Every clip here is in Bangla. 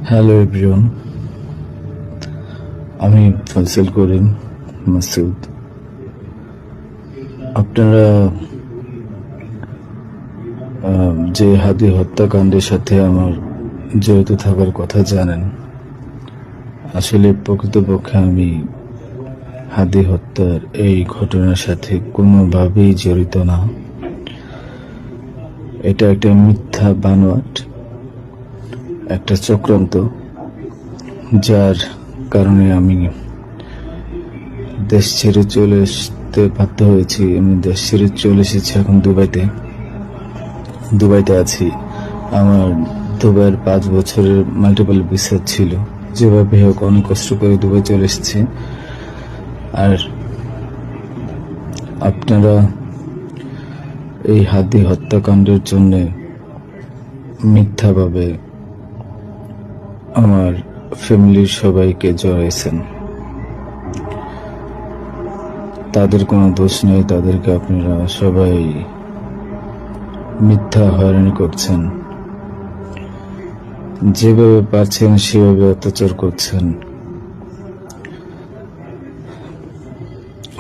হ্যালো এভরিওয়ান, আমি ফজল করিম মাসুদ। আপনারা যে হাদি হত্যাকাণ্ডের সাথে আমার জড়িত থাকার কথা জানেন। আসলে প্রকৃতপক্ষে আমি হাদি হত্যার এই ঘটনার সাথে কোনোভাবেই জড়িত না। এটা একটা মিথ্যা বানোয়াট, একটা চক্রান্ত, যার কারণে আমি দেশ ছেড়ে চলে আসতে বাধ্য হয়েছি। আমি দেশ ছেড়ে চলে এসেছি, এখন দুবাইতে আছি। আমার দুবাইয়ের 5 বছরের মাল্টিপল ভিসা ছিল। যেভাবে হোক অনেক কষ্ট করে দুবাই চলে এসেছি। আর আপনারা এই হাদি হত্যাকাণ্ডের জন্য মিথ্যাভাবে আমার ফ্যামিলির সবাইকে জড়াইছেন। তাদের কোনো দোষ নেই, তাদেরকে আপনারা সবাই মিথ্যা হয়রানি করছেন। যেভাবে পারছেন সেভাবে অত্যাচার করছেন।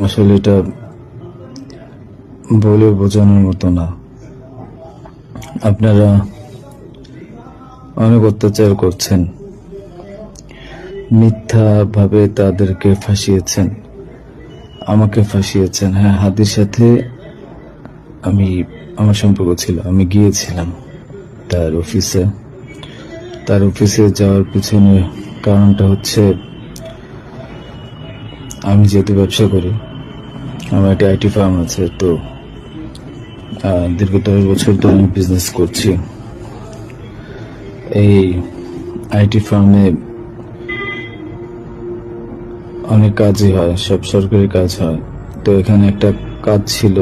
আসলে এটা বলে বোঝানোর মতো না। আপনারা অনেক অত্যাচার করছেন, মিথ্যাভাবে তাদেরকে ফাঁসিয়েছেন, আমাকে ফাঁসিয়েছেন। হ্যাঁ, হাদির সাথে আমার সম্পর্ক ছিল। আমি গিয়েছিলাম তার অফিসে যাওয়ার পিছনে কারণটা হচ্ছে, আমি যেহেতু ব্যবসা করি, আমার একটা আইটি ফার্ম আছে। তো দীর্ঘ 10 বছর ধরে আমি বিজনেস করছি। এই আইটি ফার্মে অনেক কাজই হয়, সব সরকারি কাজ হয়। তো এখানে একটা কাজ ছিল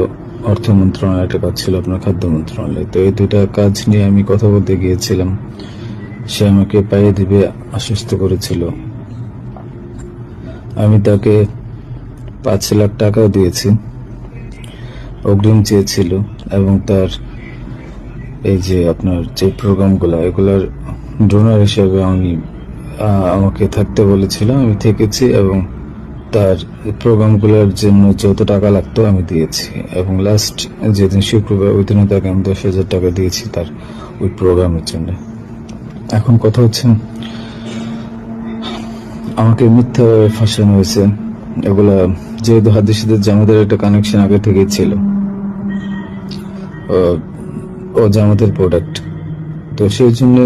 অর্থ মন্ত্রণালয়, একটা কাজ ছিল আপনার খাদ্য মন্ত্রণালয়। তো এই দুটা কাজ নিয়ে আমি কথা বলতে গিয়েছিলাম। সে আমাকে পাইয়ে দিবে আশ্বস্ত করেছিল। আমি তাকে 5 লাখ টাকাও দিয়েছি, অগ্রিম চেয়েছিল। এবং তার এই যে আপনার যে প্রোগ্রামগুলো, এগুলার ডোনার হিসেবে আমাকে থাকতে বলেছিল। আমি থেকেছি এবং তার প্রোগ্রামগুলোর জন্য যত টাকা লাগতো আমি দিয়েছি। এবং লাস্ট যেদিন শুক্রবার, ওই দিনও তাকে আমি 10,000 টাকা দিয়েছি তার ওই প্রোগ্রামের জন্য। এখন কথা হচ্ছে, আমাকে মিথ্যাভাবে ফাঁসানো হয়েছে। এগুলা যেহেতু হাদির সাথে জামাতের একটা কানেকশন আগে থেকেই ছিল, ও জামাতের প্রোডাক্ট, তো সেই জন্য